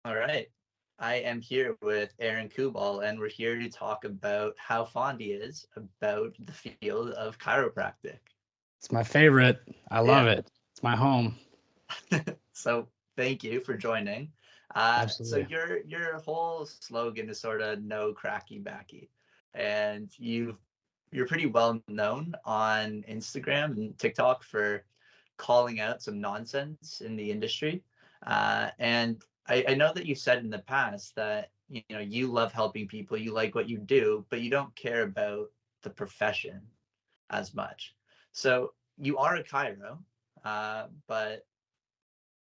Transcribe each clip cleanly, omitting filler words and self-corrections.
All right. I am here with Aaron Kubal, and we're here to talk about how fond he is about the field of chiropractic. It's my favorite. I love Yeah. it. It's my home. So thank you for joining. So Absolutely. your whole slogan is sort of no cracky backy, and you're pretty well known on Instagram and TikTok for calling out some nonsense in the industry. And I know that you said in the past that you love helping people, you like what you do, but you don't care about the profession as much. So you are a chiro, but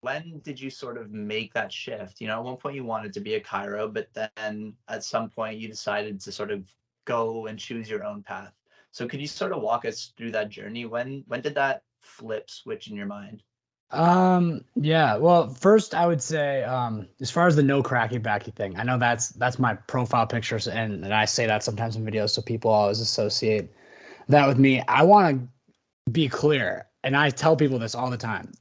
when did you sort of make that shift? At one point you wanted to be a chiro, but then at some point you decided to sort of go and choose your own path. So could you sort of walk us through that journey? When did that flip switch in your mind? Yeah. Well, first I would say, as far as the no cracky backy thing, I know that's my profile pictures, and I say that sometimes in videos, so people always associate that with me. I want to be clear, and I tell people this all the time.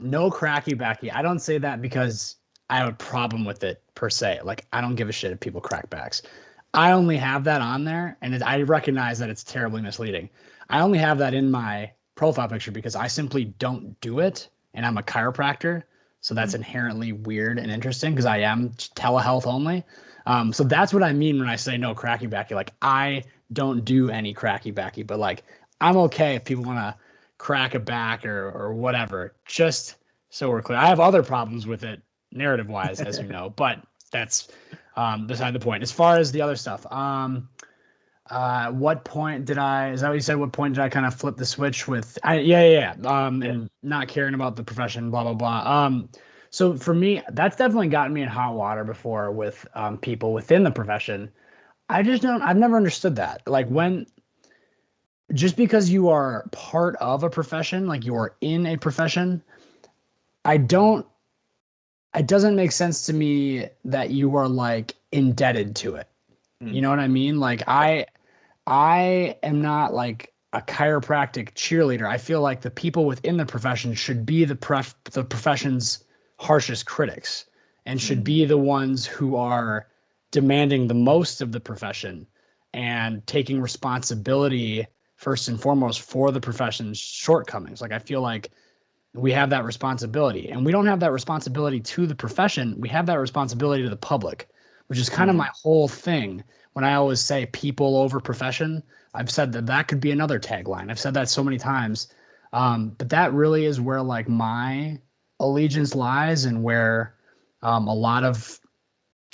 No cracky backy. I don't say that because I have a problem with it per se. Like, I don't give a shit if people crack backs. I only have that on there, and I recognize that it's terribly misleading. I only have that in my profile picture because I simply don't do it, and I'm a chiropractor, so that's Mm. inherently weird and interesting because I am telehealth only. So that's what I mean when I say no cracky backy. Like, I don't do any cracky backy, but like, I'm okay if people want to crack a back or whatever. Just so we're clear, I have other problems with it narrative wise, as you know, but that's beside the point. As far as the other stuff, what point did I? Is that what you said? What point did I kind of flip the switch with? Yeah. And not caring about the profession, blah blah blah. So for me, that's definitely gotten me in hot water before with people within the profession. I just don't. I've never understood that. Like when just because you are part of a profession, like you are in a profession, I don't. It doesn't make sense to me that you are like indebted to it. You Mm. know what I mean? Like I am not like a chiropractic cheerleader. I feel like the people within the profession should be the profession's harshest critics and should Mm. be the ones who are demanding the most of the profession and taking responsibility first and foremost for the profession's shortcomings. Like I feel like we have that responsibility, and we don't have that responsibility to the profession. We have that responsibility to the public, which is kind of Mm. my whole thing. When I always say people over profession, I've said that that could be another tagline. I've said that so many times. But that really is where like my allegiance lies, and where a lot of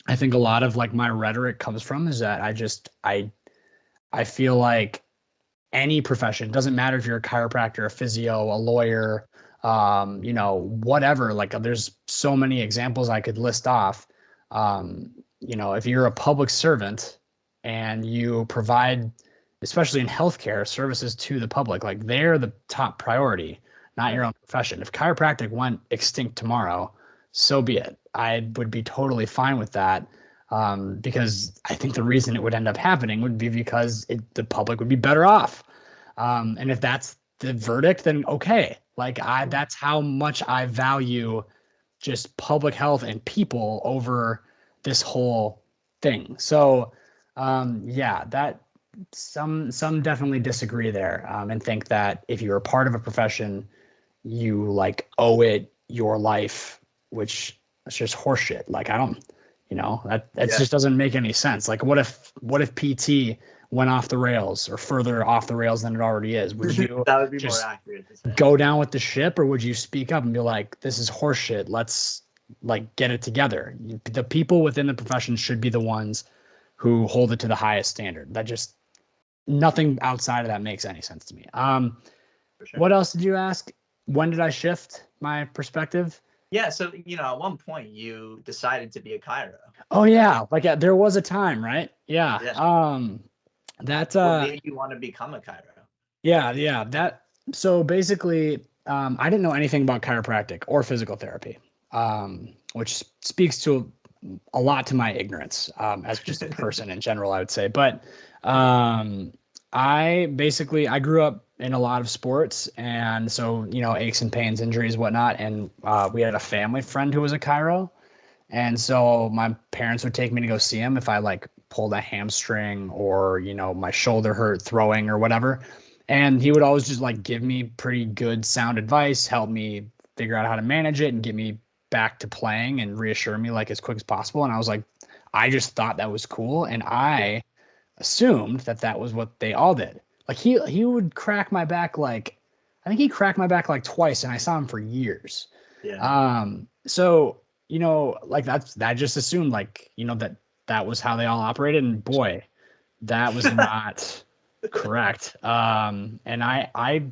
I think a lot of like my rhetoric comes from is that I feel like any profession, doesn't matter if you're a chiropractor, a physio, a lawyer, whatever. Like there's so many examples I could list off. If you're a public servant and you provide, especially in healthcare, services to the public, like they're the top priority, not your Right. own profession. If chiropractic went extinct tomorrow, so be it. I would be totally fine with that. Because I think the reason it would end up happening would be because the public would be better off. And if that's the verdict, then okay. Like that's how much I value just public health and people over this whole thing. So, yeah, that some definitely disagree there, and think that if you're a part of a profession, you like owe it your life, which is just horseshit. Like I don't, that Yeah. just doesn't make any sense. Like what if PT went off the rails or further off the rails than it already is? Would you That would be more just accurate to say. go down with the ship, or would you speak up and be like, this is horseshit, let's like get it together? The people within the profession should be the ones who hold it to the highest standard. That just nothing outside of that makes any sense to me. For sure. What else did you ask? When did I shift my perspective? Yeah. So at one point you decided to be a chiro, Oh right? yeah, like there was a time, right? Yeah. Yeah. That What made you want to become a chiro? yeah, that so basically I didn't know anything about chiropractic or physical therapy. Which speaks to a lot to my ignorance, as just a person in general, I would say. But um I grew up in a lot of sports, and so aches and pains, injuries, whatnot, and we had a family friend who was a chiro. And so my parents would take me to go see him if I like pulled a hamstring or, my shoulder hurt throwing or whatever. And he would always just like give me pretty good sound advice, help me figure out how to manage it and get me back to playing and reassure me like as quick as possible. And I was like, I just thought that was cool. And I assumed that that was what they all did. Like he would crack my back like, I think he cracked my back like twice and I saw him for years. Yeah. So, like that just assumed like, that was how they all operated. And boy, that was not correct. And I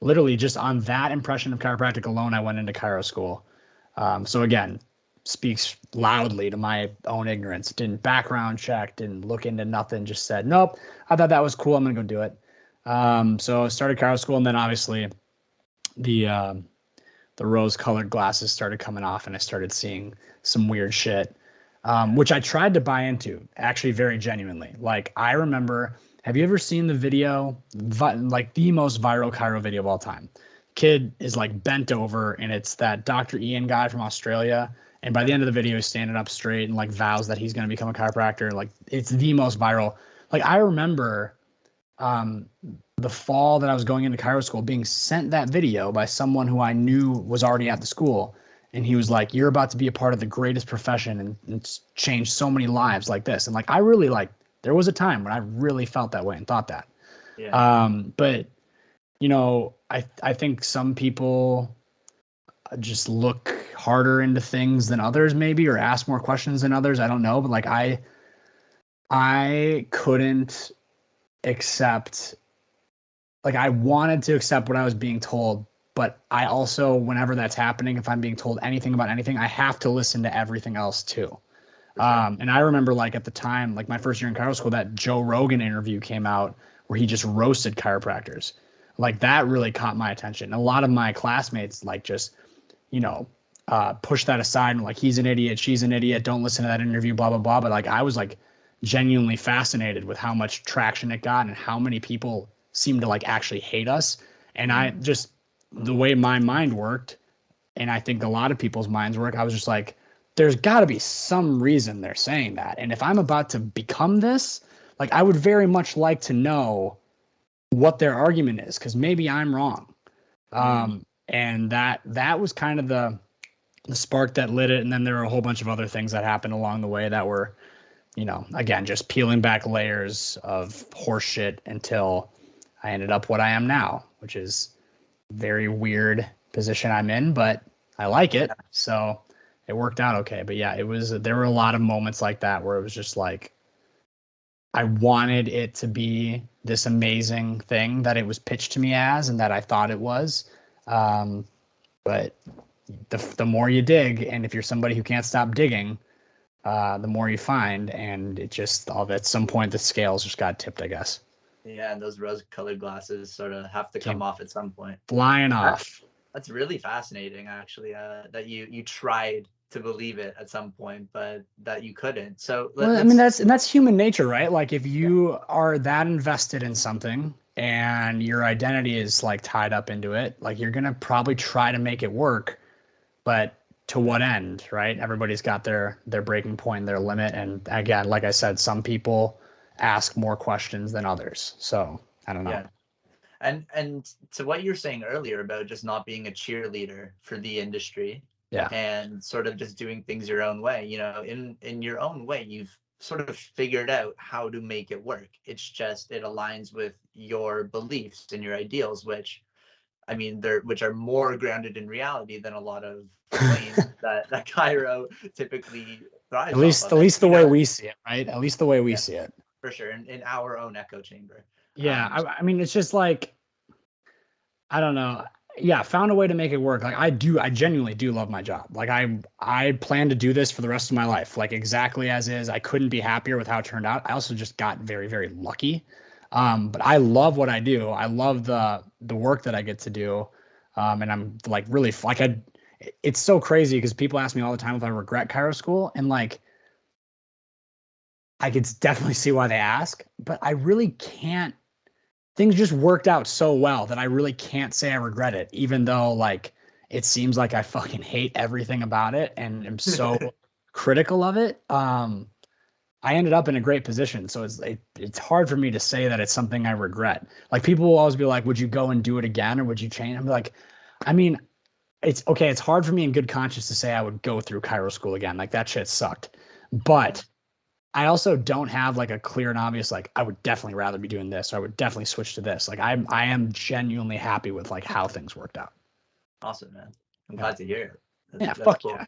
literally just on that impression of chiropractic alone, I went into chiro school. So again, speaks loudly to my own ignorance. Didn't background check, didn't look into nothing, just said, nope, I thought that was cool. I'm going to go do it. So I started chiro school, and then obviously the rose colored glasses started coming off and I started seeing some weird shit, which I tried to buy into actually very genuinely. Like I remember, have you ever seen the video, like the most viral chiro video of all time? Kid is like bent over and it's that Dr. Ian guy from Australia. And by the end of the video, he's standing up straight and like vows that he's going to become a chiropractor. Like it's the most viral. Like I remember the fall that I was going into chiro school being sent that video by someone who I knew was already at the school. And he was like, you're about to be a part of the greatest profession and change so many lives like this. And like, I really like, there was a time when I really felt that way and thought that. Yeah. But I think some people just look harder into things than others maybe, or ask more questions than others. I don't know. But like, I couldn't accept, like I wanted to accept what I was being told, but I also, whenever that's happening, if I'm being told anything about anything, I have to listen to everything else too. And I remember like at the time, like my first year in chiro school, that Joe Rogan interview came out where he just roasted chiropractors. Like that really caught my attention. A lot of my classmates like just, push that aside and like, he's an idiot, she's an idiot, don't listen to that interview, blah, blah, blah. But like, I was like genuinely fascinated with how much traction it got and how many people seemed to like actually hate us. And I just, the way my mind worked, and I think a lot of people's minds work, I was just like, there's got to be some reason they're saying that. And if I'm about to become this, like I would very much like to know what their argument is, because maybe I'm wrong. And that was kind of the spark that lit it. And then there were a whole bunch of other things that happened along the way that were, again, just peeling back layers of horse shit until I ended up what I am now, which is a very weird position I'm in, but I like it. So it worked out okay. But yeah, there were a lot of moments like that where it was just like, I wanted it to be this amazing thing that it was pitched to me as, and that I thought it was. But the more you dig, and if you're somebody who can't stop digging, the more you find, and it just at some point the scales just got tipped, I guess. Yeah, and those rose-colored glasses sort of have to come off at some point. Flying off. That's really fascinating, actually. That you tried to believe it at some point, but that you couldn't. So I mean, that's human nature, right? Like if you are that invested in something and your identity is like tied up into it, like you're gonna probably try to make it work, but to what end, right? Everybody's got their breaking point, their limit, and again, like I said, some people ask more questions than others. So I don't know. Yeah. And to what you're saying earlier about just not being a cheerleader for the industry, and sort of just doing things your own way, in your own way, you've sort of figured out how to make it work. It's just, it aligns with your beliefs and your ideals, which are more grounded in reality than a lot of claims that chiro typically thrives at least the way we see it, right? At least the way we see it. For sure, in our own echo chamber. Yeah, I mean, it's just like, I don't know. Yeah, found a way to make it work. Like I genuinely do love my job. Like I plan to do this for the rest of my life, like exactly as is. I couldn't be happier with how it turned out. I also just got very, very lucky. But I love what I do. I love the work that I get to do. And I'm like really like it's so crazy because people ask me all the time if I regret chiro school, and like I could definitely see why they ask, but I really can't. Things just worked out so well that I really can't say I regret it, even though like it seems like I fucking hate everything about it and am so critical of it, I ended up in a great position. So it's hard for me to say that it's something I regret. Like people will always be like, would you go and do it again or would you change? I'm like, I mean, it's okay. It's hard for me in good conscience to say I would go through chiro school again. Like that shit sucked. But I also don't have like a clear and obvious, like I would definitely rather be doing this. Or I would definitely switch to this. Like I am genuinely happy with like how things worked out. Awesome, man. I'm Yeah. glad to hear it. Yeah. That's Fuck cool.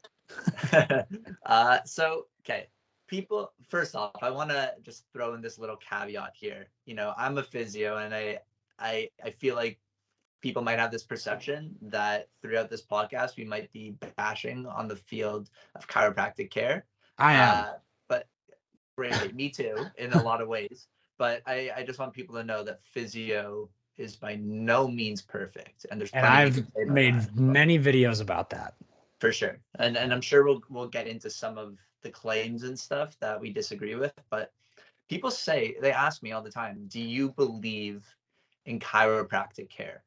yeah. So, okay. People, first off, I want to just throw in this little caveat here. You know, I'm a physio, and I feel like people might have this perception that throughout this podcast we might be bashing on the field of chiropractic care. I am. But great, me too, in a lot of ways. But I just want people to know that physio is by no means perfect, and there's And plenty you I've can say about made that. many videos about that. For sure. And I'm sure we'll get into some of the claims and stuff that we disagree with, but people say, they ask me all the time, do you believe in chiropractic care?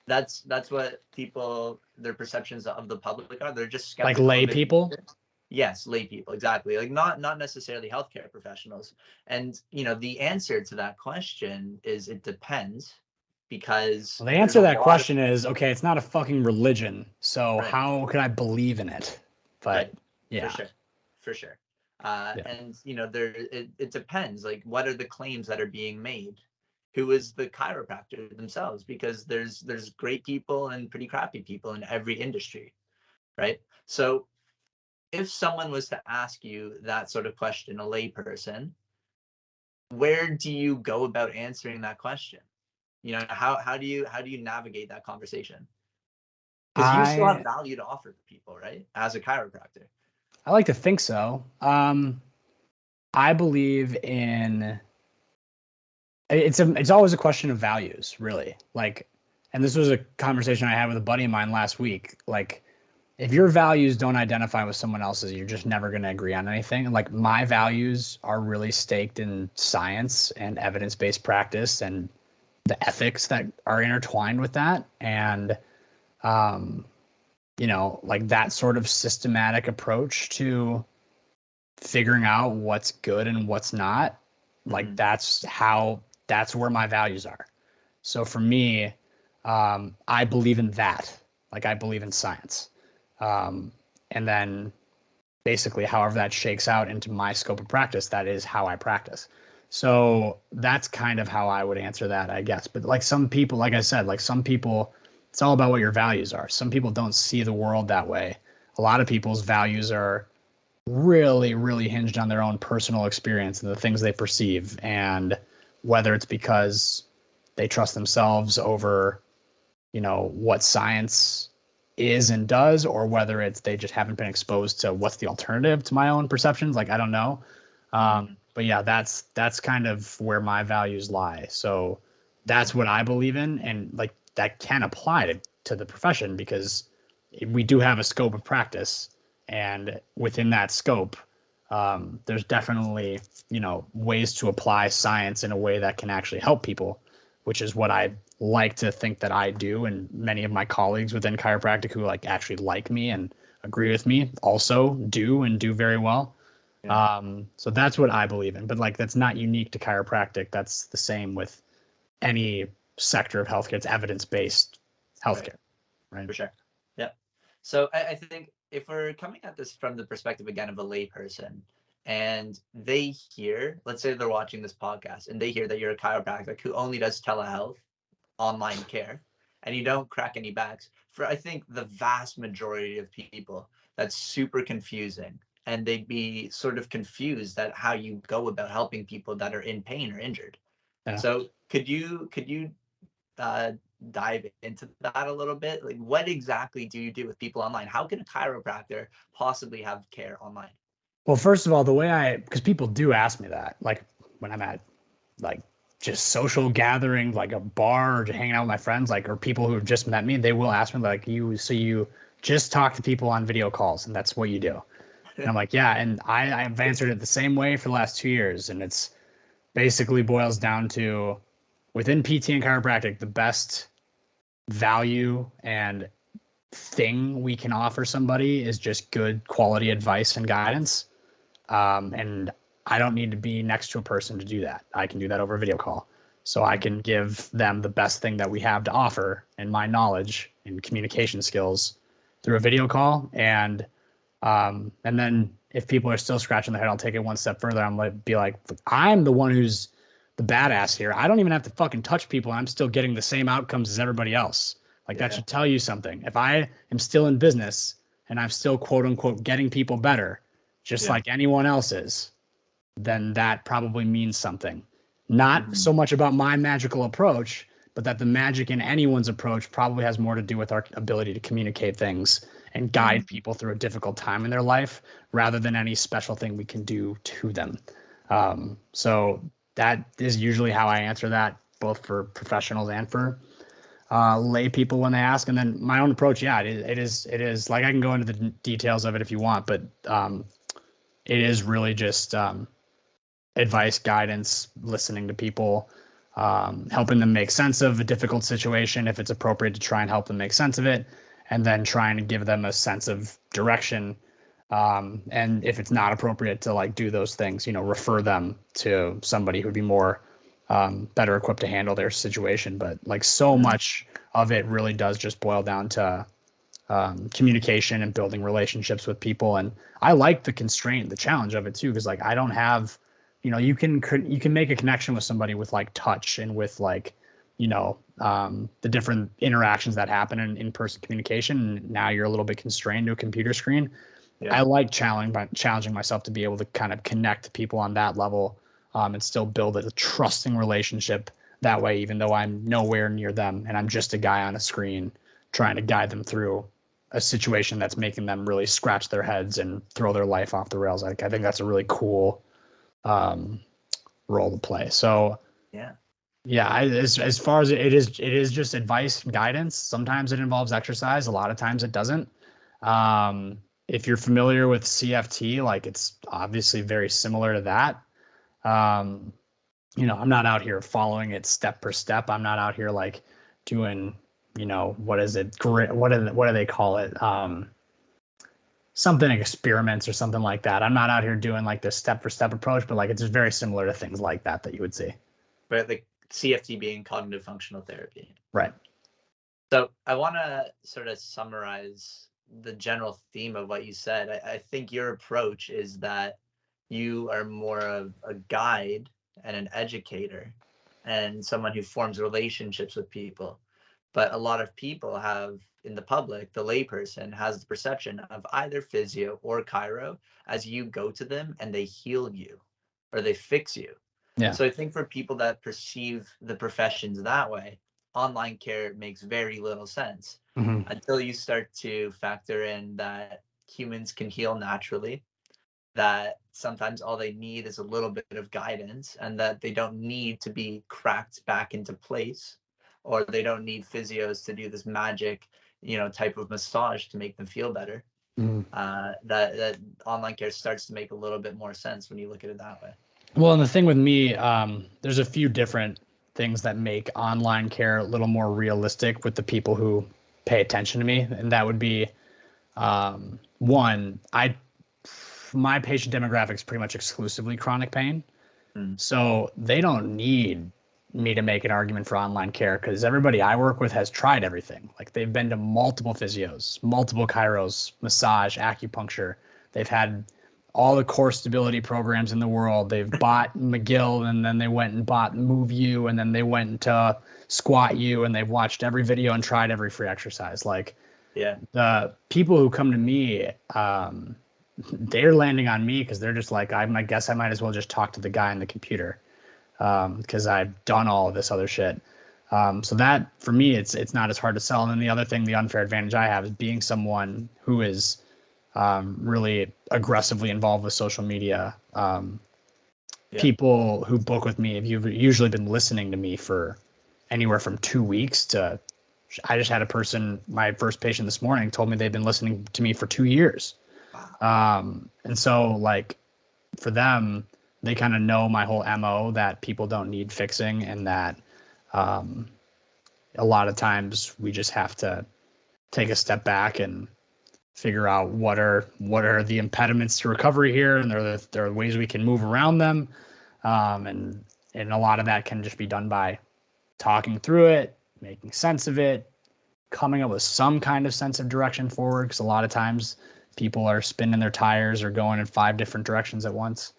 That's what people, their perceptions of the public are. They're just skeptical. Like lay people? Yes, lay people, exactly. Like not necessarily healthcare professionals. And you know, the answer to that question is it depends, because Well, the answer to that question is okay, it's not a fucking religion. So right. how could I believe in it? But Right. yeah. For sure. Yeah. And you know, it depends. Like, what are the claims that are being made? Who is the chiropractor themselves? Because there's great people and pretty crappy people in every industry, right? So if someone was to ask you that sort of question, a layperson, where do you go about answering that question? You know, how do you navigate that conversation? Because you still have value to offer to people, right? As a chiropractor. I like to think so. I believe in it's always a question of values, really. Like, and this was a conversation I had with a buddy of mine last week. Like, if your values don't identify with someone else's, you're just never going to agree on anything. And like my values are really staked in science and evidence-based practice and the ethics that are intertwined with that. And, you know, like that sort of systematic approach to figuring out what's good and what's not. Like that's where my values are. So for me, I believe in that. Like I believe in science. And then basically however that shakes out into my scope of practice, that is how I practice. So that's kind of how I would answer that, I guess. But like some people, like I said, like some people, it's all about what your values are. Some people don't see the world that way. A lot of people's values are really, really hinged on their own personal experience and the things they perceive. And whether it's because they trust themselves over, you know, what science is and does, or whether it's they just haven't been exposed to what's the alternative to my own perceptions. Like, I don't know. But yeah, that's kind of where my values lie. So that's what I believe in. And like that can apply to the profession because we do have a scope of practice. And within that scope, there's definitely, you know, ways to apply science in a way that can actually help people, which is what I like to think that I do. And many of my colleagues within chiropractic who like actually like me and agree with me also do and do very well. Yeah. So that's what I believe in, but like, that's not unique to chiropractic. That's the same with any sector of healthcare. It's evidence-based healthcare, right? For sure. Yeah. So I think if we're coming at this from the perspective again of a layperson, and they hear, let's say they're watching this podcast and they hear that you're a chiropractic who only does telehealth, online care, and you don't crack any backs, for I think the vast majority of people, that's super confusing. And they'd be sort of confused at how you go about helping people that are in pain or injured. Yeah. So could you dive into that a little bit? Like, what exactly do you do with people online? How can a chiropractor possibly have care online? Well, first of all, because people do ask me that, like when I'm at like just social gathering, like a bar or just hanging out with my friends, like, or people who have just met me, they will ask me like, you just talk to people on video calls and that's what you do. And I'm like, yeah. And I've answered it the same way for the last 2 years. And it's basically boils down to within PT and chiropractic, the best value and thing we can offer somebody is just good quality advice and guidance. And I don't need to be next to a person to do that. I can do that over a video call. So I can give them the best thing that we have to offer in my knowledge and communication skills through a video call. And then if people are still scratching their head, I'll take it one step further. I'm like, be like, I'm the one who's the badass here. I don't even have to fucking touch people. I'm still getting the same outcomes as everybody else. Like that should tell you something. If I am still in business and I'm still quote unquote getting people better, just like anyone else is, then that probably means something. Not so much about my magical approach, but that the magic in anyone's approach probably has more to do with our ability to communicate things and guide people through a difficult time in their life rather than any special thing we can do to them. So that is usually how I answer that, both for professionals and for lay people when they ask. And then my own approach, it is like, I can go into the details of it if you want, but it is really just advice, guidance, listening to people, helping them make sense of a difficult situation if it's appropriate to try and help them make sense of it, and then trying to give them a sense of direction. And if it's not appropriate to like do those things, refer them to somebody who'd be more better equipped to handle their situation. But like so much of it really does just boil down to communication and building relationships with people. And I like the constraint, the challenge of it too, because like I don't have, you can make a connection with somebody with like touch and with like, the different interactions that happen in in-person communication. And now you're a little bit constrained to a computer screen. I like challenging myself to be able to kind of connect people on that level, and still build a trusting relationship that way, even though I'm nowhere near them and I'm just a guy on a screen trying to guide them through a situation that's making them really scratch their heads and throw their life off the rails. Like, I think that's a really cool role to play. So as far as it is just advice and guidance. Sometimes it involves exercise. A lot of times it doesn't. If you're familiar with CFT, like it's obviously very similar to that. I'm not out here following it step per step. I'm not out here like doing, what is it? What do they call it? Something experiments or something like that. I'm not out here doing like this step for step approach, but like it's very similar to things like that you would see. Right, the CFT being cognitive functional therapy. Right. So I want to sort of summarize the general theme of what you said. I think your approach is that you are more of a guide and an educator and someone who forms relationships with people. But a lot of people have, in the public, the layperson has the perception of either physio or chiro as you go to them and they heal you or they fix you. Yeah. So I think for people that perceive the professions that way, online care makes very little sense until you start to factor in that humans can heal naturally, that sometimes all they need is a little bit of guidance, and that they don't need to be cracked back into place, or they don't need physios to do this magic, type of massage to make them feel better. That online care starts to make a little bit more sense when you look at it that way. Well, and the thing with me, there's a few different things that make online care a little more realistic with the people who pay attention to me. And that would be, one, my patient demographic is pretty much exclusively chronic pain. So they don't need me to make an argument for online care because everybody I work with has tried everything. Like they've been to multiple physios, multiple chiros, massage, acupuncture. They've had all the core stability programs in the world. They've bought McGill, and then they went and bought Move You, and then they went into Squat You, and they've watched every video and tried every free exercise. Like the people who come to me, they're landing on me because they're just like, I guess I might as well just talk to the guy on the computer because I've done all of this other shit. So that for me, it's not as hard to sell. And then the other thing, the unfair advantage I have is being someone who is really aggressively involved with social media. People who book with me have usually been listening to me for anywhere from 2 weeks to, I just had a person, my first patient this morning told me they've been listening to me for 2 years. And so like for them, they kind of know my whole MO that people don't need fixing, and that a lot of times we just have to take a step back and figure out what are the impediments to recovery here, and there are ways we can move around them, and a lot of that can just be done by talking through it, making sense of it, coming up with some kind of sense of direction forward, because a lot of times people are spinning their tires or going in 5 different directions at once.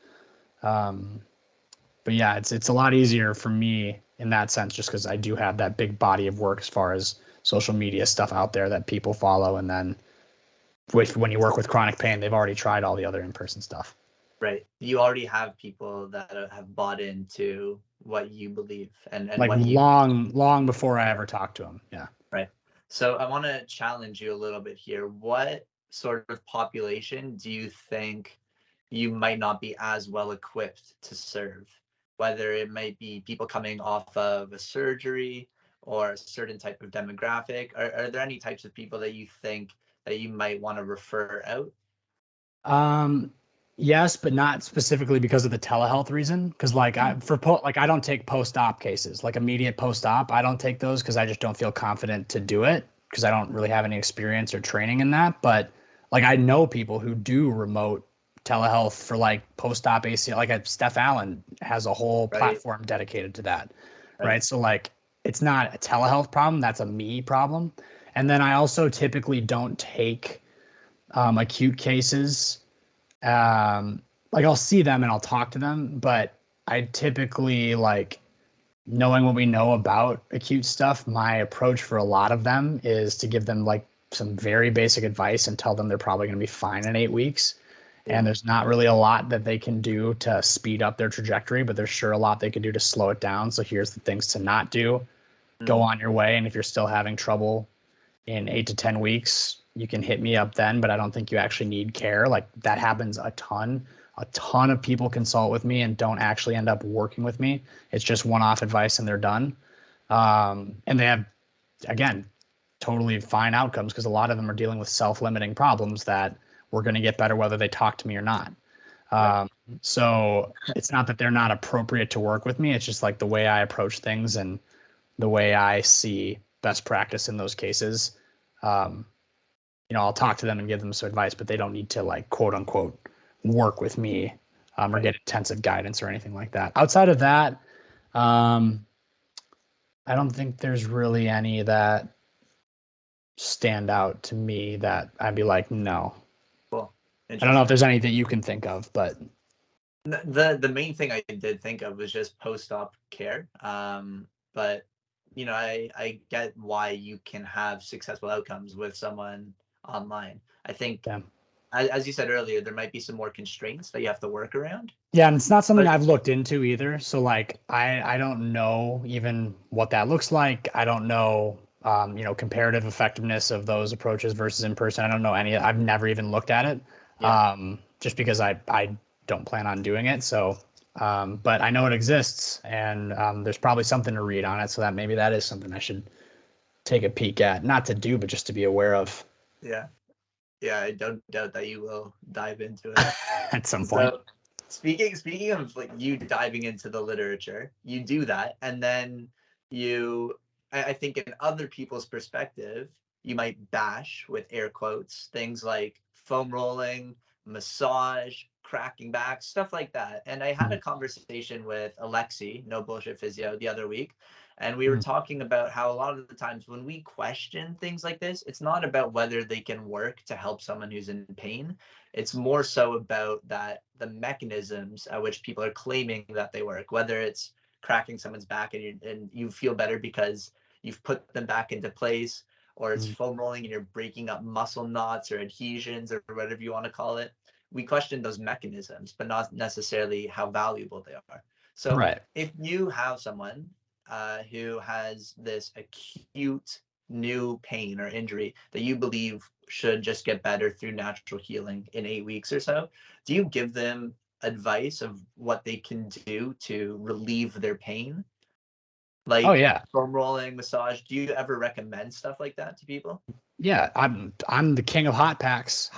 But yeah, it's a lot easier for me in that sense, just because I do have that big body of work as far as social media stuff out there that people follow. And then when you work with chronic pain, they've already tried all the other in-person stuff. Right. You already have people that have bought into what you believe and like what you long before I ever talked to them. Yeah. Right. So I want to challenge you a little bit here. What sort of population do you think you might not be as well equipped to serve? Whether it might be people coming off of a surgery or a certain type of demographic. Are there any types of people that you think that you might want to refer out? Yes, but not specifically because of the telehealth reason. Because like I don't take post-op cases, like immediate post-op. I don't take those because I just don't feel confident to do it because I don't really have any experience or training in that. But like I know people who do remote telehealth for like post-op ACL. Like Steph Allen has a whole platform dedicated to that, right? So like it's not a telehealth problem. That's a me problem. And then I also typically don't take acute cases. Like I'll see them and I'll talk to them, but I typically, like, knowing what we know about acute stuff, my approach for a lot of them is to give them like some very basic advice and tell them they're probably going to be fine in 8 weeks. And there's not really a lot that they can do to speed up their trajectory, but there's sure a lot they can do to slow it down. So here's the things to not do. Go on your way. And if you're still having trouble in 8 to 10 weeks, you can hit me up then, but I don't think you actually need care. Like that happens a ton of people consult with me and don't actually end up working with me. It's just one-off advice and they're done. And they have, again, totally fine outcomes because a lot of them are dealing with self-limiting problems that we're going to get better whether they talk to me or not. So it's not that they're not appropriate to work with me. It's just like the way I approach things and the way I see best practice in those cases. I'll talk to them and give them some advice, but they don't need to like quote unquote work with me or get intensive guidance or anything like that. Outside of that, I don't think there's really any that stand out to me that I'd be like, no. Cool. I don't know if there's any that you can think of, but the main thing I did think of was just post-op care. But I get why you can have successful outcomes with someone online. I think, as you said earlier, there might be some more constraints that you have to work around. Yeah, and it's not something I've looked into either. So like, I don't know even what that looks like. I don't know, comparative effectiveness of those approaches versus in person. I don't know any. I've never even looked at it, just because I don't plan on doing it. So, but I know it exists, and there's probably something to read on it. So that maybe that is something I should take a peek at, not to do, but just to be aware of. Yeah, I don't doubt that you will dive into it at some point. So, speaking of like you diving into the literature, you do that, and then I think in other people's perspective, you might bash, with air quotes, things like foam rolling, massage, cracking back, stuff like that. And I had a conversation with Alexi, No Bullshit Physio, the other week, and we were talking about how a lot of the times when we question things like this, it's not about whether they can work to help someone who's in pain. It's more so about the mechanisms at which people are claiming that they work, whether it's cracking someone's back and you feel better because you've put them back into place, or it's foam rolling and you're breaking up muscle knots or adhesions or whatever you want to call it. We question those mechanisms, but not necessarily how valuable they are. So if you have someone who has this acute new pain or injury that you believe should just get better through natural healing in 8 weeks or so, do you give them advice of what they can do to relieve their pain? Like foam rolling, massage. Do you ever recommend stuff like that to people? Yeah, I'm the king of hot packs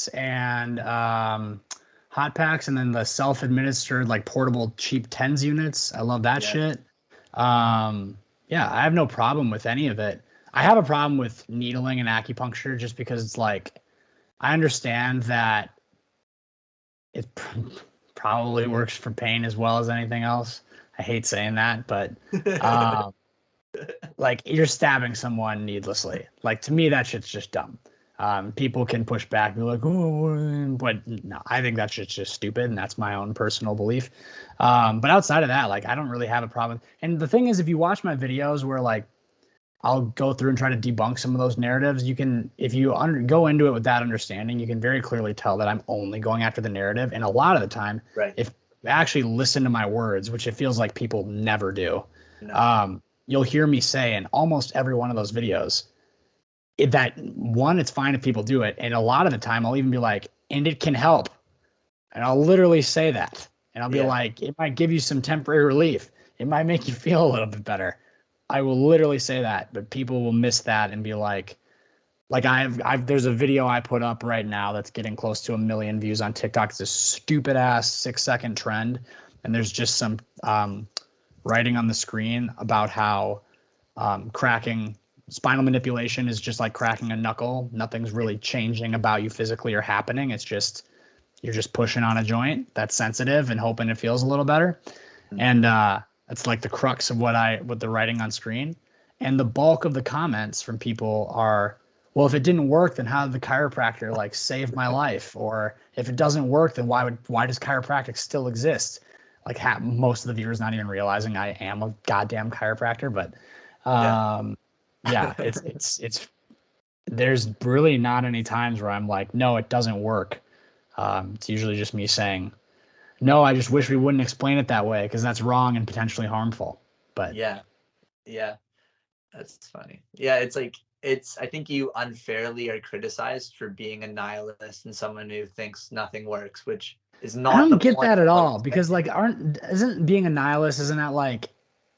and then the self-administered like portable cheap TENS units. I love that shit. I have no problem with any of it. I have a problem with needling and acupuncture just because it's like, I understand that it probably works for pain as well as anything else. I hate saying that, but like you're stabbing someone needlessly. Like to me, that shit's just dumb. People can push back and be like, oh, but no, I think that shit's just stupid, and that's my own personal belief. But outside of that, like I don't really have a problem. And the thing is, if you watch my videos where like I'll go through and try to debunk some of those narratives, you can, if you go into it with that understanding, you can very clearly tell that I'm only going after the narrative. And a lot of the time, Right. if you actually listen to my words, which it feels like people never do, No. You'll hear me say in almost every one of those videos that one, it's fine if people do it. And a lot of the time I'll even be like, and it can help. And I'll literally say that. And I'll be like, it might give you some temporary relief. It might make you feel a little bit better. I will literally say that, but people will miss that and be like there's a video I put up right now that's getting close to 1 million views on TikTok. It's a stupid ass 6-second trend. And there's just some writing on the screen about how cracking spinal manipulation is just like cracking a knuckle. Nothing's really changing about you physically or happening. It's just, you're just pushing on a joint that's sensitive and hoping it feels a little better. And that's like the crux of what the writing on screen. And the bulk of the comments from people are, well, if it didn't work, then how did the chiropractor like save my life? Or if it doesn't work, then why does chiropractic still exist? Like most of the viewers not even realizing I am a goddamn chiropractor, but it's there's really not any times where I'm like, no, it doesn't work. It's usually just me saying, no, I just wish we wouldn't explain it that way because that's wrong and potentially harmful. But yeah, that's funny. Yeah, it's like I think you unfairly are criticized for being a nihilist and someone who thinks nothing works, which is not. I don't get that at all because like isn't being a nihilist, isn't that like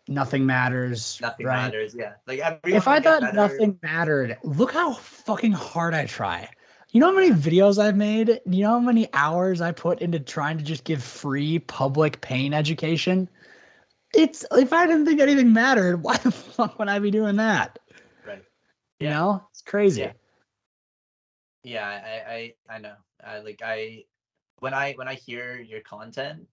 nothing matters? Nothing right? matters. Yeah, like If I thought nothing mattered, look how fucking hard I try. You know how many videos I've made? You know how many hours I put into trying to just give free public pain education? It's, if I didn't think anything mattered, why the fuck would I be doing that? Right. You know, it's crazy. Yeah, I know. When I hear your content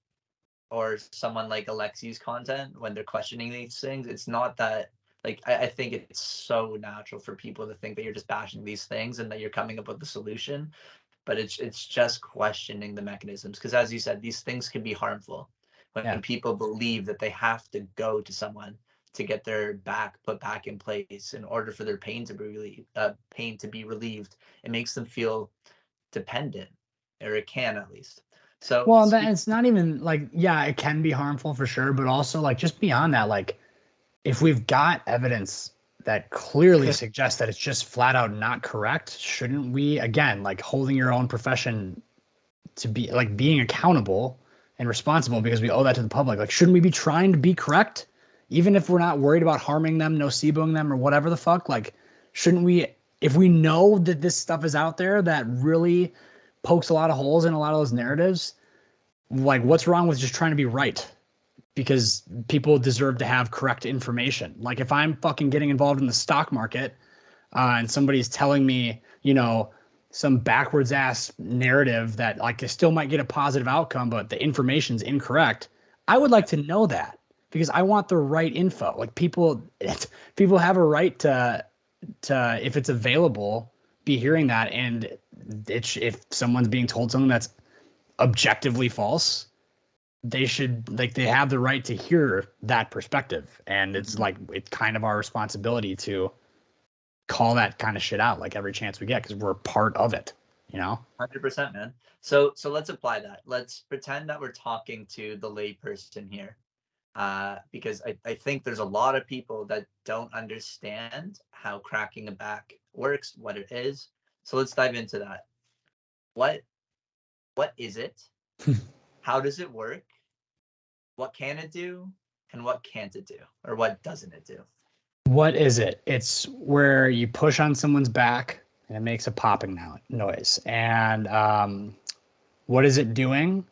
or someone like Alexi's content, when they're questioning these things, it's not that, like, I think it's so natural for people to think that you're just bashing these things and that you're coming up with the solution, but it's just questioning the mechanisms, because as you said, these things can be harmful when people believe that they have to go to someone to get their back put back in place in order for their pain to be relieved. It makes them feel dependent, or it can at least. So well, it's not even like, it can be harmful for sure, but also like just beyond that, like if we've got evidence that clearly suggests that it's just flat out not correct, shouldn't we, again, like holding your own profession to be like being accountable and responsible because we owe that to the public, like shouldn't we be trying to be correct? Even if we're not worried about harming them, noceboing them, or whatever the fuck, like, shouldn't we, if we know that this stuff is out there that really pokes a lot of holes in a lot of those narratives, like, what's wrong with just trying to be right? Because people deserve to have correct information. Like, if I'm fucking getting involved in the stock market and somebody's telling me, some backwards ass narrative that like I still might get a positive outcome, but the information's incorrect, I would like to know that, because I want the right info. Like people have a right to if it's available, be hearing that. And if someone's being told something that's objectively false, they have the right to hear that perspective. And it's like, it's kind of our responsibility to call that kind of shit out like every chance we get, because we're part of it, 100%, man. So let's apply that. Let's pretend that we're talking to the lay person here, because I think there's a lot of people that don't understand how cracking a back works, what it is. So let's dive into that. What is it? How does it work? What can it do? And what can't it do? Or what doesn't it do? What is it? It's where you push on someone's back and it makes a popping noise. And what is it doing?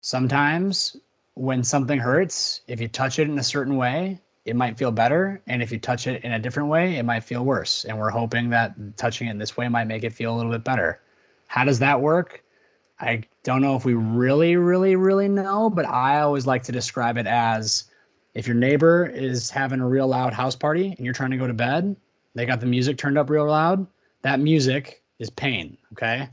Sometimes when something hurts, if you touch it in a certain way, it might feel better. And if you touch it in a different way, it might feel worse. And we're hoping that touching it in this way might make it feel a little bit better. How does that work? I don't know if we really, really, really know, but I always like to describe it as if your neighbor is having a real loud house party and you're trying to go to bed, they got the music turned up real loud. That music is pain, okay?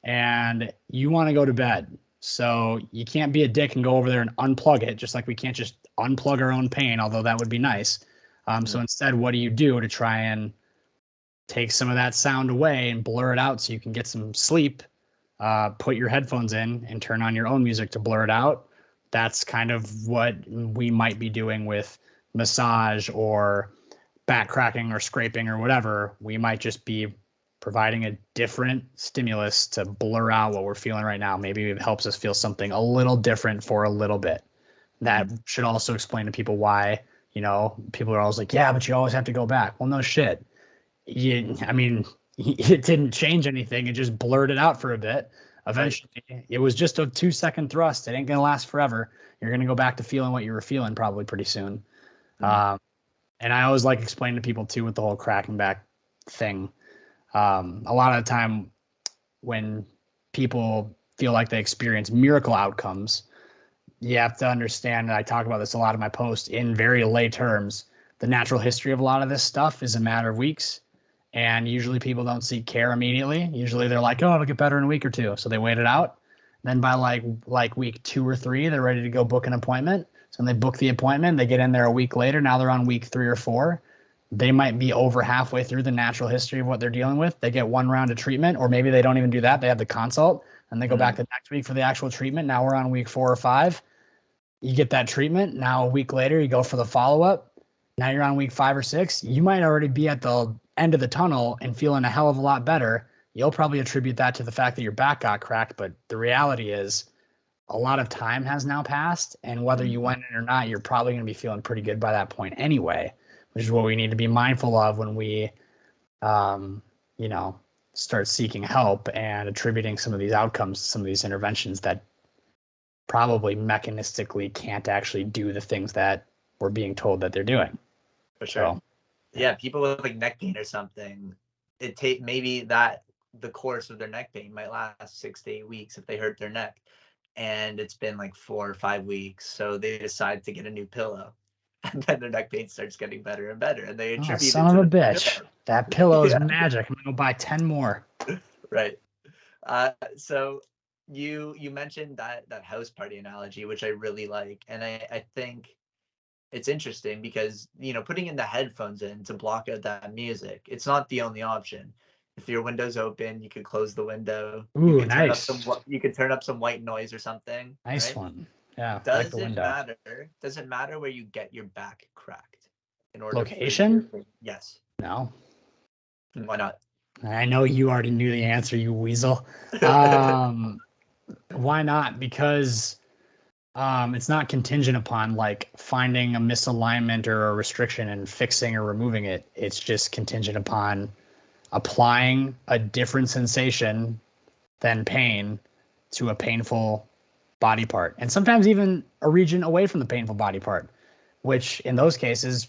And you want to go to bed. So you can't be a dick and go over there and unplug it, just like we can't just unplug our own pain, although that would be nice. So instead, what do you do to try and take some of that sound away and blur it out so you can get some sleep? Put your headphones in and turn on your own music to blur it out. That's kind of what we might be doing with massage or back cracking or scraping or whatever. We might just be providing a different stimulus to blur out what we're feeling right now. Maybe it helps us feel something a little different for a little bit. That should also explain to people why, people are always like, yeah, but you always have to go back. Well, no shit. It didn't change anything. It just blurred it out for a bit. Eventually, It was just a 2-second thrust. It ain't going to last forever. You're going to go back to feeling what you were feeling probably pretty soon. And I always like explaining to people too with the whole cracking back thing. A lot of the time when people feel like they experience miracle outcomes, you have to understand, and I talk about this a lot in my posts in very lay terms, the natural history of a lot of this stuff is a matter of weeks. And usually people don't seek care immediately. Usually they're like, oh, it'll get better in a week or two. So they wait it out. Then by like week 2 or 3, they're ready to go book an appointment. So when they book the appointment, they get in there a week later. Now they're on week 3 or 4. They might be over halfway through the natural history of what they're dealing with. They get 1 round of treatment, or maybe they don't even do that. They have the consult and they go back the next week for the actual treatment. Now we're on week 4 or 5. You get that treatment. Now a week later, you go for the follow-up. Now you're on week 5 or 6. You might already be at the end of the tunnel and feeling a hell of a lot better. You'll probably attribute that to the fact that your back got cracked. But the reality is a lot of time has now passed. And whether you went in or not, you're probably going to be feeling pretty good by that point anyway, which is what we need to be mindful of when we, start seeking help and attributing some of these outcomes to some of these interventions that probably mechanistically can't actually do the things that we're being told that they're doing. For sure. Yeah, people with like neck pain or something, maybe that the course of their neck pain might last 6 to 8 weeks if they hurt their neck, and it's been like 4 or 5 weeks, so they decide to get a new pillow, and then their neck pain starts getting better and better, and they attribute son it of to a bitch. pillow. That pillow is magic. I'm gonna go buy 10 more. Right. So you mentioned that house party analogy, which I really like, and I think it's interesting because putting in the headphones in to block out that music, it's not the only option. If your window's open, you could close the window. Ooh, you could nice. turn up some white noise or something. Nice right? one. Yeah. Does it matter where you get your back cracked in order location? Yes. No. Why not? I know you already knew the answer, you weasel. Why not? Because it's not contingent upon like finding a misalignment or a restriction and fixing or removing it. It's just contingent upon applying a different sensation than pain to a painful body part. And sometimes even a region away from the painful body part, which in those cases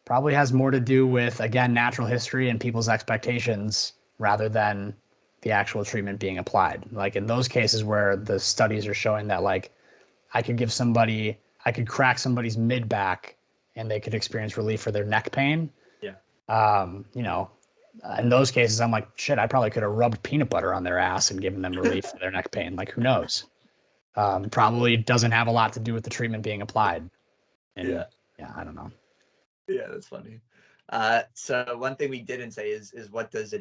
probably has more to do with, again, natural history and people's expectations rather than the actual treatment being applied. Like in those cases where the studies are showing that like I could crack somebody's mid back and they could experience relief for their neck pain. Yeah. In those cases, I'm like, shit, I probably could have rubbed peanut butter on their ass and given them relief for their neck pain. Like, who knows? Probably doesn't have a lot to do with the treatment being applied. And yeah, I don't know. Yeah, that's funny. So one thing we didn't say is what does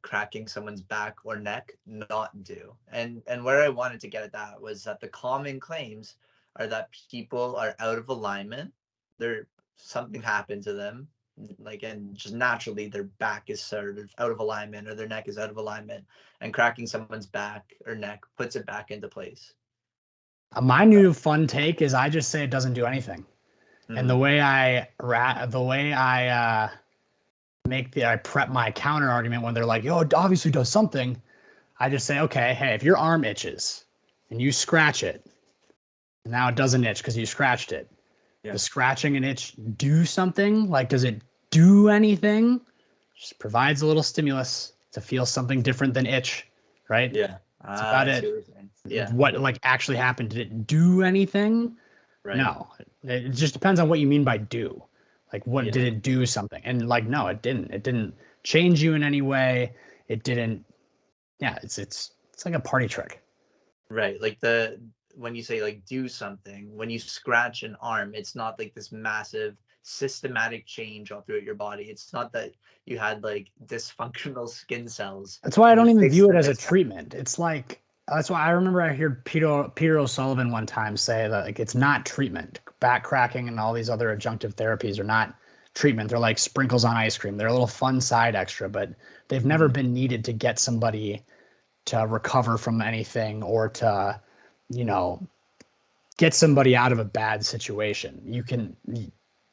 cracking someone's back or neck not do? And where I wanted to get at that was that the common claims are that people are out of alignment. Something happened to them, and just naturally their back is sort of out of alignment or their neck is out of alignment, and cracking someone's back or neck puts it back into place. My new fun take is I just say it doesn't do anything. And the way I prep my counter argument when they're like, "Yo, it obviously does something," I just say, "Okay, hey, if your arm itches and you scratch it, and now it doesn't itch because you scratched it, Does scratching an itch do something? Like, does it do anything? Just provides a little stimulus to feel something different than itch, right? Yeah. That's about I see it. what you're saying. Yeah. What like actually happened? Did it do anything? Right. No. It just depends on what you mean by do. Like, what did it do something? And like, no, it didn't. It didn't change you in any way. It didn't. Yeah, it's like a party trick. Right. Like when you say like do something, when you scratch an arm, it's not like this massive systematic change all throughout your body. It's not that you had like dysfunctional skin cells. That's why I and don't you even fixed view it the as a mismatch. treatment. It's like that's why I remember I heard Peter O'Sullivan one time say that like it's not treatment. Back cracking and all these other adjunctive therapies are not treatment. They're like sprinkles on ice cream. They're a little fun side extra, but they've never been needed to get somebody to recover from anything or to, you know, get somebody out of a bad situation.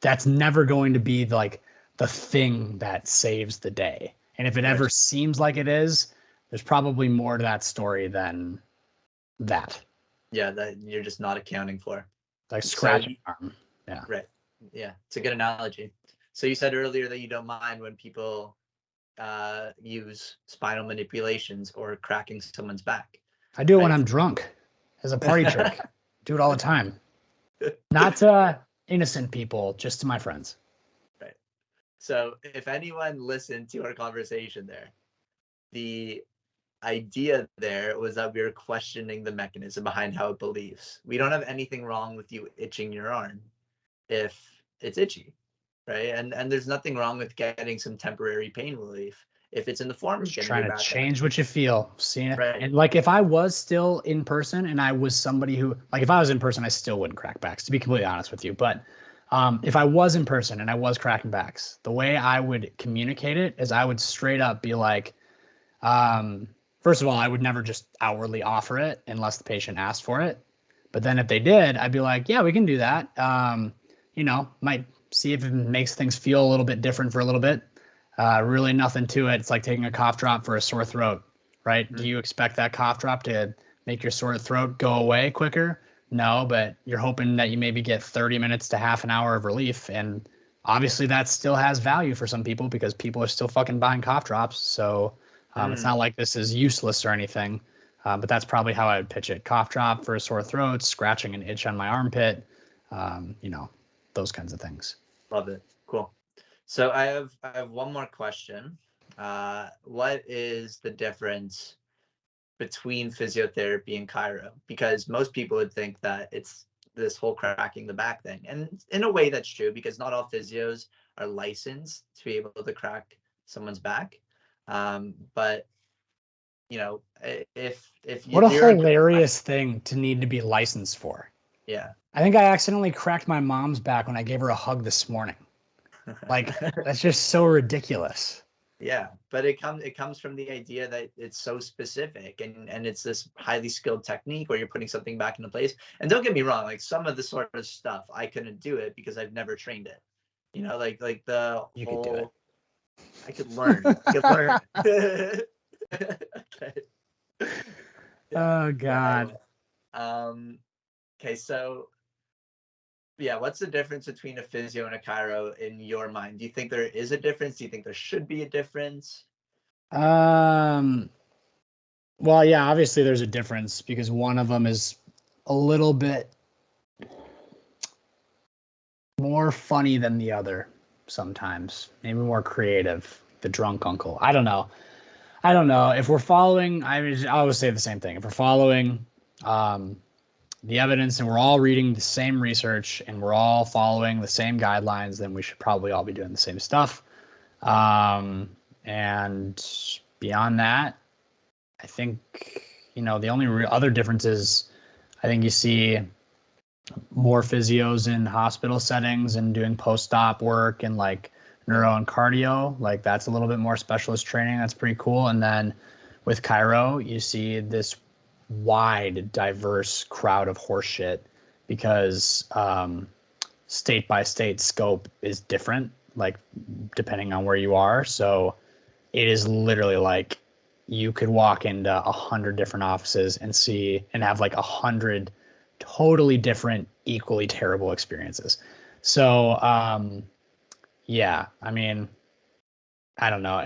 That's never going to be like the thing that saves the day. And if it ever seems like it is, there's probably more to that story than that. Yeah, that you're just not accounting for. Like scratching arm. Yeah. Right. Yeah. It's a good analogy. So you said earlier that you don't mind when people use spinal manipulations or cracking someone's back. I do it when I'm drunk as a party trick. Do it all the time. Not to innocent people, just to my friends. Right. So if anyone listened to our conversation there, the idea there was that we were questioning the mechanism behind how it believes. We don't have anything wrong with you itching your arm if it's itchy, right? And there's nothing wrong with getting some temporary pain relief if it's in the form of Just getting trying your to back change what you feel, seeing it. Right. And like if I was still in person and I was somebody who, like if I was in person, I still wouldn't crack backs, to be completely honest with you. But if I was in person and I was cracking backs, the way I would communicate it is I would straight up be like, first of all, I would never just outwardly offer it unless the patient asked for it. But then if they did, I'd be like, yeah, we can do that. Might see if it makes things feel a little bit different for a little bit. Really nothing to it. It's like taking a cough drop for a sore throat, right? Do you expect that cough drop to make your sore throat go away quicker? No, but you're hoping that you maybe get 30 minutes to half an hour of relief. And obviously that still has value for some people because people are still fucking buying cough drops. So it's not like this is useless or anything. But that's probably how I would pitch it. Cough drop for a sore throat, scratching an itch on my armpit, those kinds of things. Love it. Cool. So I have one more question. What is the difference between physiotherapy and chiro? Because most people would think that it's this whole cracking the back thing. And in a way that's true because not all physios are licensed to be able to crack someone's back. But if what a hilarious thing to need to be licensed for. Yeah. I think I accidentally cracked my mom's back when I gave her a hug this morning. Like that's just so ridiculous. Yeah, but it comes from the idea that it's so specific and it's this highly skilled technique where you're putting something back into place. And don't get me wrong, like some of the sort of stuff I couldn't do it because I've never trained it. Like the you whole. Could do it. I could learn. Okay. Oh God. Okay, so yeah, what's the difference between a physio and a chiro in your mind? Do you think there is a difference? Do you think there should be a difference? Well, yeah, obviously there's a difference because one of them is a little bit more funny than the other sometimes, maybe more creative. The drunk uncle. I don't know. If we're following, I always say the same thing. If we're following the evidence and we're all reading the same research and we're all following the same guidelines, then we should probably all be doing the same stuff. And beyond that, I think, the only other difference is I think you see more physios in hospital settings and doing post-op work and like neuro and cardio. Like that's a little bit more specialist training. That's pretty cool. And then with chiro, you see this wide, diverse crowd of horseshit because state by state scope is different, like depending on where you are. So it is literally like you could walk into 100 different offices and have like 100 totally different, equally terrible experiences. So, yeah, I mean, I don't know.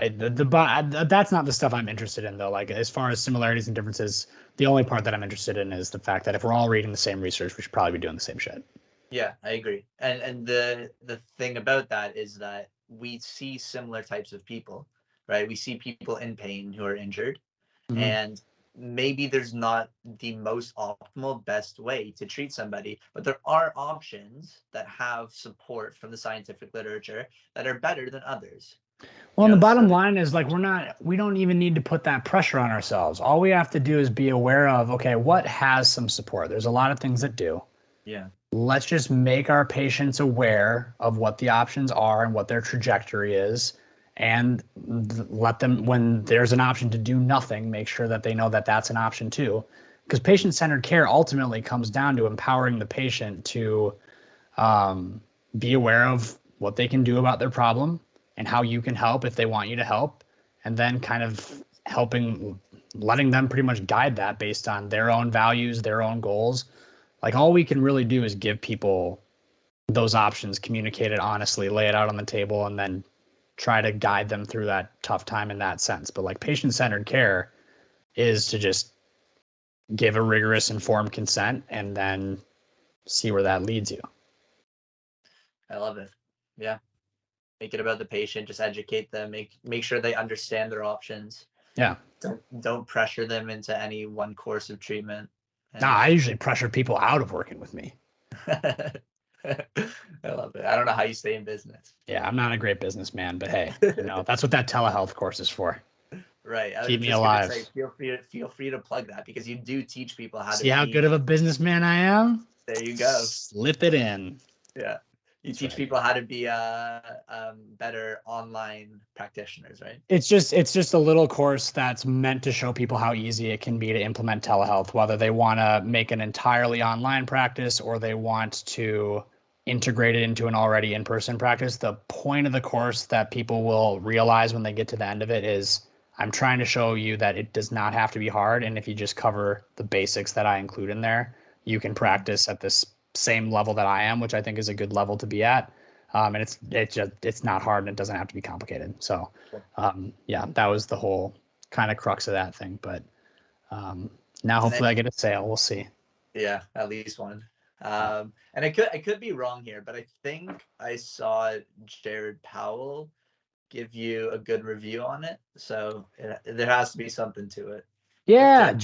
That's not the stuff I'm interested in, though. Like, as far as similarities and differences, the only part that I'm interested in is the fact that if we're all reading the same research, we should probably be doing the same shit. Yeah, I agree. And the thing about that is that we see similar types of people, right? We see people in pain who are injured, Mhm. and maybe there's not the most optimal best way to treat somebody, but there are options that have support from the scientific literature that are better than others. Well, You and the know, bottom so line is like we don't even need to put that pressure on ourselves. All we have to do is be aware of, okay, what has some support? There's a lot of things that do. yeah. Let's just make our patients aware of what the options are and what their trajectory is, and let them, when there's an option to do nothing, make sure that they know that that's an option too. Because patient-centered care ultimately comes down to empowering the patient to um, be aware of what they can do about their problem and how you can help if they want you to help, and then kind of letting them pretty much guide that based on their own values, their own goals. Like, all we can really do is give people those options, communicate it honestly, lay it out on the table, and then try to guide them through that tough time in that sense. But like, patient-centered care is to just give a rigorous informed consent and then see where that leads you. I love it. Yeah. Make it about the patient, just educate them, make sure they understand their options. Yeah. Don't pressure them into any one course of treatment. Now, And I usually pressure people out of working with me. I love it. I don't know how you stay in business. Yeah, I'm not a great businessman, but hey, that's what that telehealth course is for. Right. I Keep was me just gonna say, alive. feel free to plug that because you do teach people how to See how good be. of a businessman I am? There you go. Slip it in. Yeah. You That's teach right. people how to be better online practitioners, right? It's just a little course that's meant to show people how easy it can be to implement telehealth, whether they want to make an entirely online practice or they want to integrate it into an already in-person practice. The point of the course that people will realize when they get to the end of it is I'm trying to show you that it does not have to be hard. And if you just cover the basics that I include in there, you can practice at this same level that I am, which I think is a good level to be at. And it's not hard and it doesn't have to be complicated. So yeah, that was the whole kind of crux of that thing. But um, now And then hopefully I get a sale. We'll see. yeah, at least one. Yeah. And I could be wrong here, but I think I saw Jared Powell give you a good review on it. So there has to be something to it. Yeah, But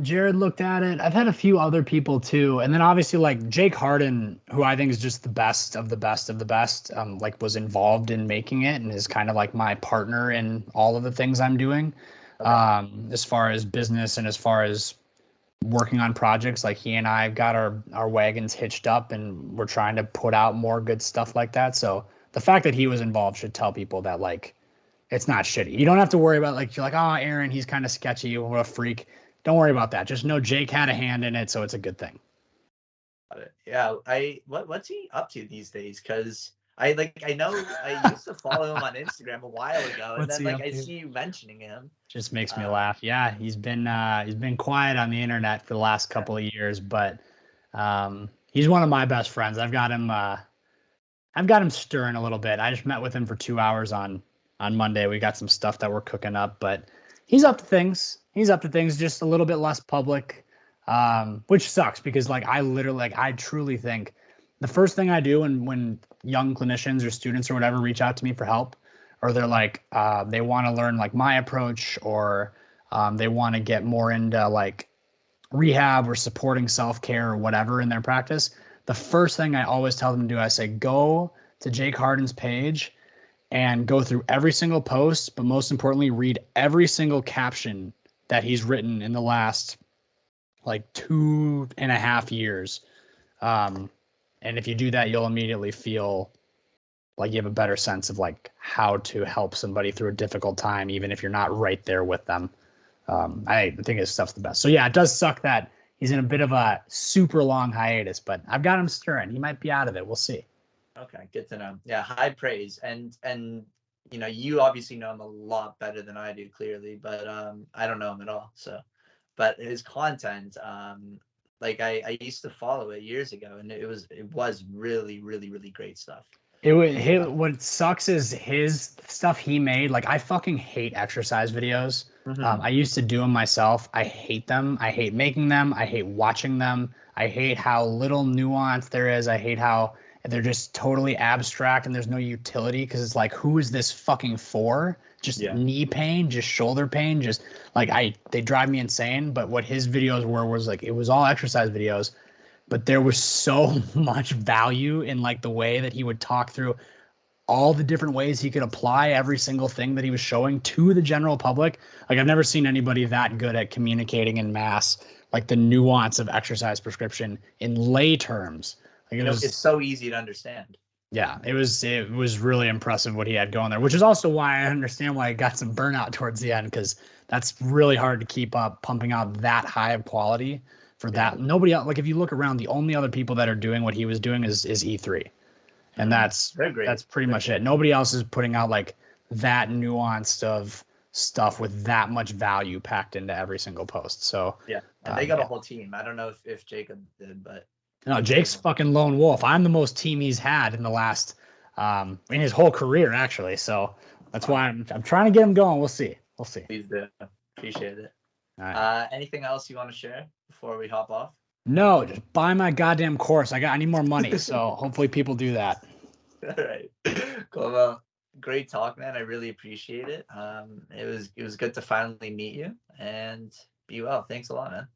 Jared looked at it. I've had a few other people too. And then obviously like Jake Harden, who I think is just the best of the best of the best, like was involved in making it and is kind of like my partner in all of the things I'm doing. okay, As far as business and as far as working on projects, like he and I have got our wagons hitched up and we're trying to put out more good stuff like that. So the fact that he was involved should tell people that like it's not shitty. You don't have to worry about like you're like, oh, Aaron, he's kind of sketchy, what a freak. Don't worry about that. Just know Jake had a hand in it, so it's a good thing. got it. Yeah, what's he up to these days? Because I know I used to follow him on Instagram a while ago, and What's then he like up I to? see you mentioning him. Just makes me Uh, laugh. Yeah, he's been quiet on the internet for the last yeah, couple of years, but he's one of my best friends. I've got him stirring a little bit. I just met with him for 2 hours on Monday. We got some stuff that we're cooking up, but he's up to things. He's up to things, just a little bit less public, which sucks because like I literally like I truly think the first thing I do when young clinicians or students or whatever reach out to me for help, or they're like they want to learn like my approach, or they want to get more into like rehab or supporting self-care or whatever in their practice, the first thing I always tell them to do, I say, go to Jake Harden's page and go through every single post, but most importantly, read every single caption that he's written in the last like 2.5 years. Um, and if you do that, you'll immediately feel like you have a better sense of like how to help somebody through a difficult time, even if you're not right there with them. I think his stuff's the best. So yeah, it does suck that he's in a bit of a super long hiatus, but I've got him stirring. He might be out of it. We'll see. okay, good to know. Yeah, high praise, and you obviously know him a lot better than I do, clearly, but I don't know him at all. So, but his content, Like I used to follow it years ago, and it was really, really, really great stuff. What sucks is his stuff he made. Like, I fucking hate exercise videos. I used to do them myself. I hate them. I hate making them. I hate watching them. I hate how little nuance there is. I hate how they're just totally abstract and there's no utility, because it's like, who is this fucking for? Just knee pain, just shoulder pain, just like they drive me insane. But what his videos were was like, it was all exercise videos, but there was so much value in like the way that he would talk through all the different ways he could apply every single thing that he was showing to the general public. Like, I've never seen anybody that good at communicating in mass, like the nuance of exercise prescription in lay terms. Like, it's so easy to understand. Yeah, it was really impressive what he had going there, which is also why I understand why I got some burnout towards the end, because that's really hard to keep up pumping out that high of quality for that. Nobody else, like, if you look around, the only other people that are doing what he was doing is E3. And that's pretty much it. Nobody else is putting out like that nuanced of stuff with that much value packed into every single post. So and they got a whole team. I don't know if Jacob did, but no, Jake's fucking lone wolf. I'm the most team he's had in the last in his whole career, actually. So that's why I'm trying to get him going. We'll see. Please do. Appreciate it. All right. Anything else you want to share before we hop off? No, just buy my goddamn course. I need more money, so hopefully people do that. All right. Cool. Well, great talk, man. I really appreciate it. It was good to finally meet you, and be well. Thanks a lot, man.